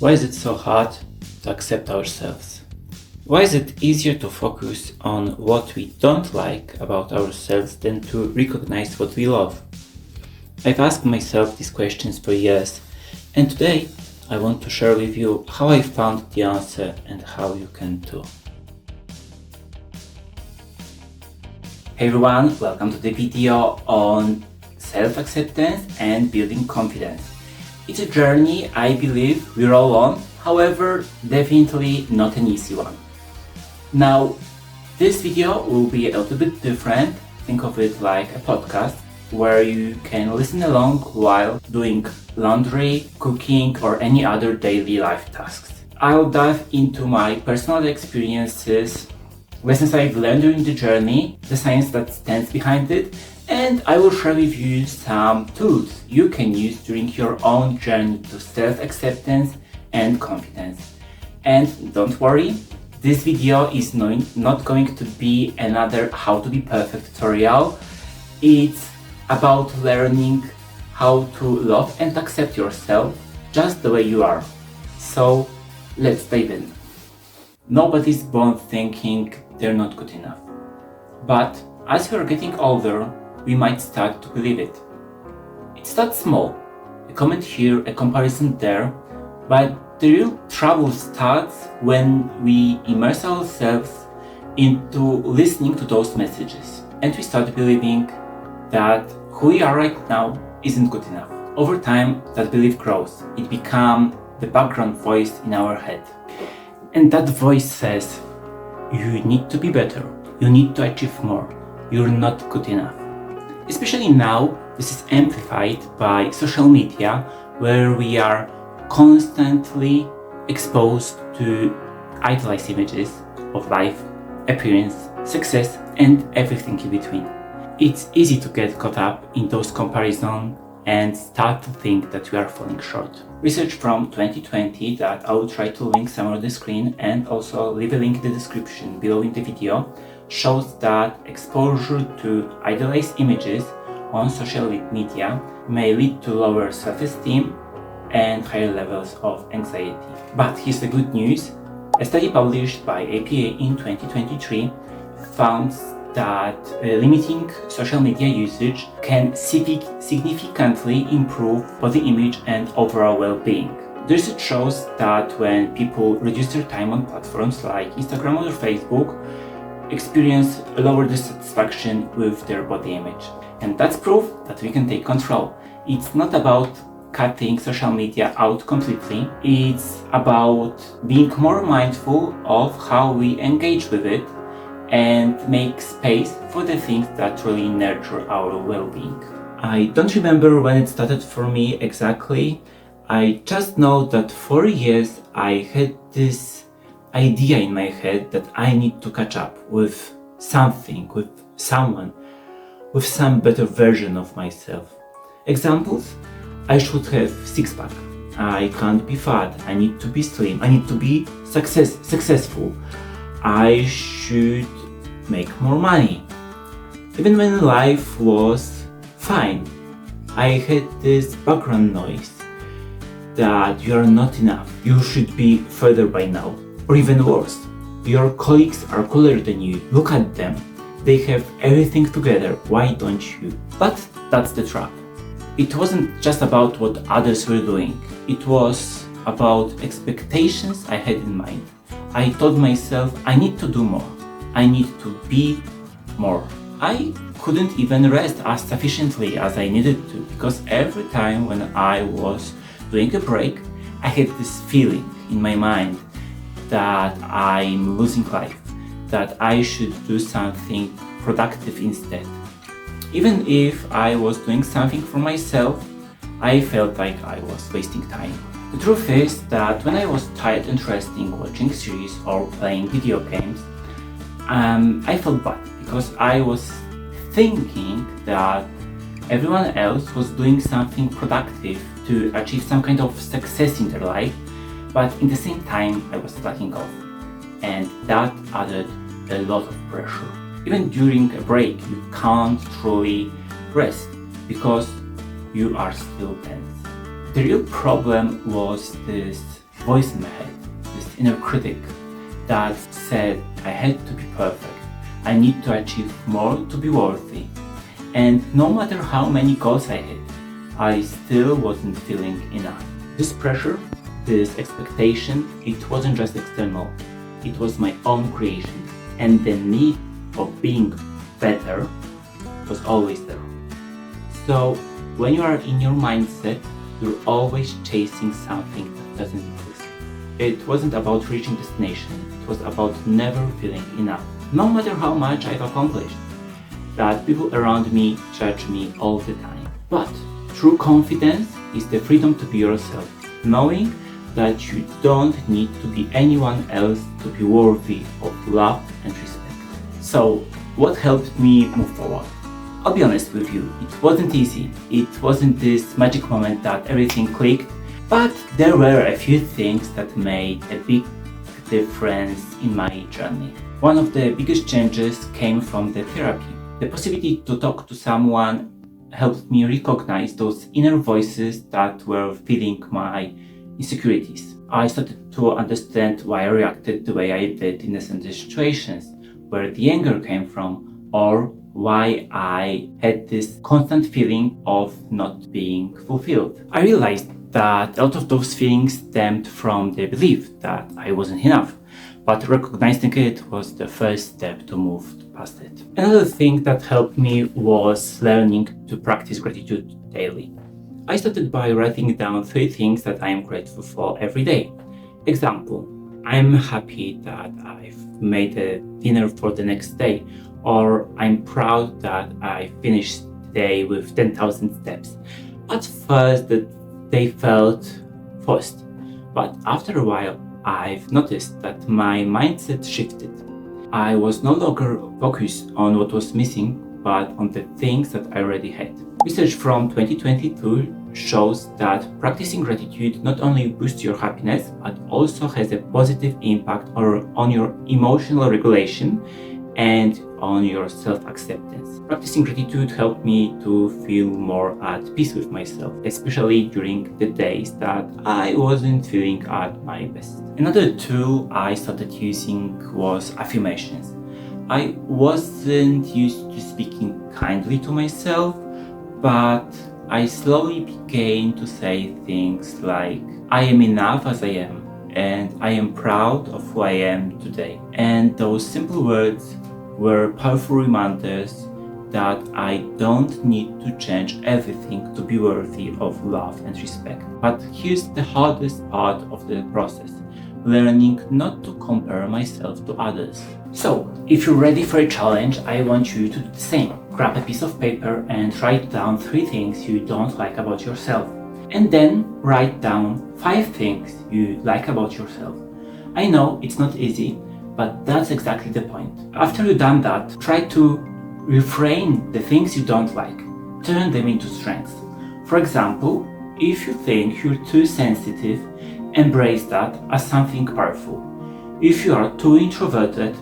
Why is it so hard to accept ourselves? Why is it easier to focus on what we don't like about ourselves than to recognize what we love? I've asked myself these questions for years, and today I want to share with you how I found the answer and how you can too. Hey everyone, welcome to the video on self-acceptance and building confidence. It's a journey I believe we're all on, however, definitely not an easy one. Now, this video will be a little bit different. Think of it like a podcast where you can listen along while doing laundry, cooking, or any other daily life tasks. I'll dive into my personal experiences, lessons I've learned during the journey, the science that stands behind it, and I will share with you some tools you can use during your own journey to self-acceptance and confidence. And don't worry, this video is not going to be another how to be perfect tutorial. It's about learning how to love and accept yourself just the way you are. So let's dive in. Nobody's born thinking they're not good enough. But as we're getting older, we might start to believe it. It starts small, a comment here, a comparison there, but the real trouble starts when we immerse ourselves into listening to those messages and we start believing that who we are right now isn't good enough. Over time, that belief grows. It becomes the background voice in our head. And that voice says, you need to be better, you need to achieve more, you're not good enough. Especially now, this is amplified by social media, where we are constantly exposed to idealized images of life, appearance, success, and everything in between. It's easy to get caught up in those comparisons and start to think that we are falling short. Research from 2020 that I will try to link somewhere on the screen and also leave a link in the description below in the video shows that exposure to idealized images on social media may lead to lower self-esteem and higher levels of anxiety. But here's the good news. A study published by APA in 2023 found that limiting social media usage can significantly improve body image and overall well-being. The research shows that when people reduce their time on platforms like Instagram or Facebook, experience a lower dissatisfaction with their body image. And that's proof that we can take control. It's not about cutting social media out completely. It's about being more mindful of how we engage with it and make space for the things that really nurture our well-being. I don't remember when it started for me exactly. I just know that for years I had this idea in my head that I need to catch up with something, with someone, with some better version of myself. Examples? I should have six-pack. I can't be fat. I need to be slim. I need to be successful. I should make more money. Even when life was fine, I had this background noise that you are not enough. You should be further by now. Or even worse, your colleagues are cooler than you. Look at them. They have everything together. Why don't you? But that's the trap. It wasn't just about what others were doing. It was about expectations I had in mind. I told myself I need to do more. I need to be more. I couldn't even rest as sufficiently as I needed to because every time when I was doing a break, I had this feeling in my mind that I'm losing life, that I should do something productive instead. Even if I was doing something for myself, I felt like I was wasting time. The truth is that when I was tired and resting watching series or playing video games, I felt bad because I was thinking that everyone else was doing something productive to achieve some kind of success in their life, but in the same time I was slacking off, and that added a lot of pressure. Even during a break, you can't truly rest because you are still tense. The real problem was this voice in my head, this inner critic that said I had to be perfect. I need to achieve more to be worthy. And no matter how many goals I had, I still wasn't feeling enough. This pressure, this expectation, it wasn't just external. It was my own creation. And the need of being better was always there. So when you are in your mindset, you're always chasing something that doesn't exist. It wasn't about reaching destination. It was about never feeling enough. No matter how much I've accomplished, that people around me judge me all the time. But true confidence is the freedom to be yourself, knowing that you don't need to be anyone else to be worthy of love and respect. So, what helped me move forward? I'll be honest with you, it wasn't easy. It wasn't this magic moment that everything clicked, but there were a few things that made a big difference in my journey. One of the biggest changes came from the therapy. The possibility to talk to someone helped me recognize those inner voices that were feeding my insecurities. I started to understand why I reacted the way I did in certain situations, where the anger came from, or why I had this constant feeling of not being fulfilled. I realized that a lot of those feelings stemmed from the belief that I wasn't enough, but recognizing it was the first step to move past it. Another thing that helped me was learning to practice gratitude daily. I started by writing down 3 things that I am grateful for every day. Example, I'm happy that I've made a dinner for the next day, or I'm proud that I finished the day with 10,000 steps. At first, they felt forced, but after a while, I've noticed that my mindset shifted. I was no longer focused on what was missing, but on the things that I already had. Research from 2022 shows that practicing gratitude not only boosts your happiness, but also has a positive impact on your emotional regulation and on your self-acceptance. Practicing gratitude helped me to feel more at peace with myself, especially during the days that I wasn't feeling at my best. Another tool I started using was affirmations. I wasn't used to speaking kindly to myself, but I slowly began to say things like, I am enough as I am, and I am proud of who I am today. And those simple words were powerful reminders that I don't need to change everything to be worthy of love and respect. But here's the hardest part of the process: learning not to compare myself to others. So, if you're ready for a challenge, I want you to do the same. Grab a piece of paper and write down 3 things you don't like about yourself. And then write down 5 things you like about yourself. I know it's not easy, but that's exactly the point. After you've done that, try to reframe the things you don't like. Turn them into strengths. For example, if you think you're too sensitive, embrace that as something powerful. If you are too introverted,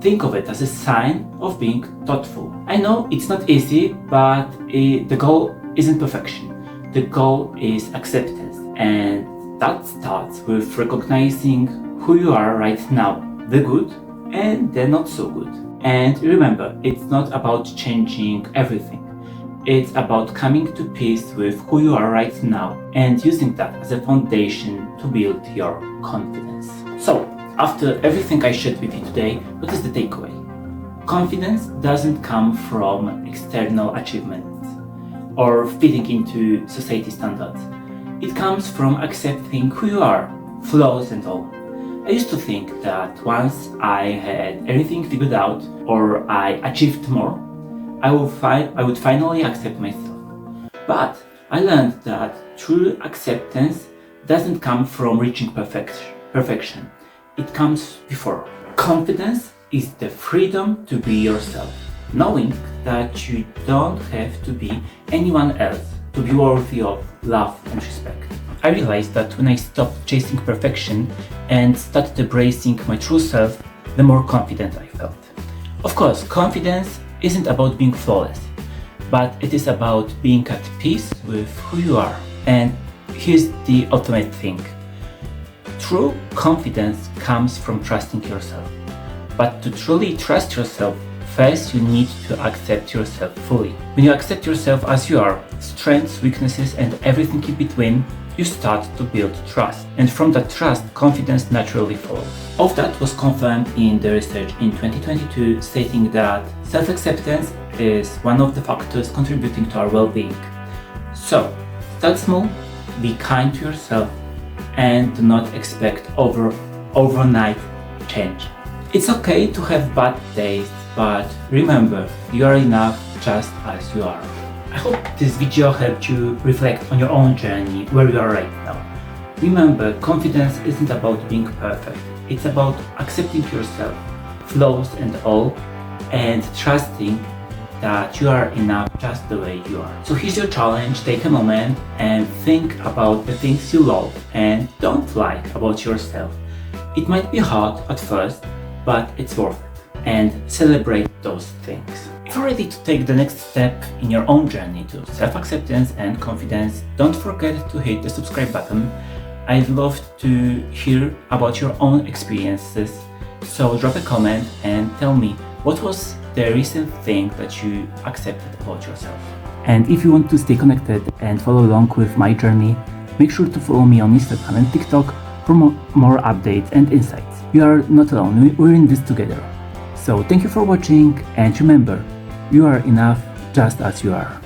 think of it as a sign of being thoughtful. I know it's not easy, but the goal isn't perfection. The goal is acceptance, and that starts with recognizing who you are right now, the good and the not so good. And remember, it's not about changing everything. It's about coming to peace with who you are right now and using that as a foundation to build your confidence. So, after everything I shared with you today, what is the takeaway? Confidence doesn't come from external achievements or fitting into society standards. It comes from accepting who you are, flaws and all. I used to think that once I had everything figured out or I achieved more, I would finally accept myself. But I learned that true acceptance doesn't come from reaching perfection. It comes before. Confidence is the freedom to be yourself, knowing that you don't have to be anyone else to be worthy of love and respect. I realized that when I stopped chasing perfection and started embracing my true self, the more confident I felt. Of course, confidence isn't about being flawless, but it is about being at peace with who you are. And here's the ultimate thing. True confidence comes from trusting yourself. But to truly trust yourself, first you need to accept yourself fully. When you accept yourself as you are, strengths, weaknesses, and everything in between, you start to build trust. And from that trust, confidence naturally follows. All of that was confirmed in the research in 2022, stating that self-acceptance is one of the factors contributing to our well-being. So, start small, be kind to yourself, and do not expect overnight change. It's okay to have bad days, but remember, you are enough just as you are. I hope this video helped you reflect on your own journey, where you are right now. Remember, confidence isn't about being perfect. It's about accepting yourself, flaws and all, and trusting that you are enough just the way you are. So here's your challenge. Take a moment and think about the things you love and don't like about yourself. It might be hard at first, but it's worth it. And celebrate those things. If you're ready to take the next step in your own journey to self-acceptance and confidence, don't forget to hit the subscribe button. I'd love to hear about your own experiences. So drop a comment and tell me what was the recent thing that you accepted about yourself. And if you want to stay connected and follow along with my journey, make sure to follow me on Instagram and TikTok for more updates and insights. You are not alone, we're in this together. So thank you for watching, and remember, you are enough just as you are.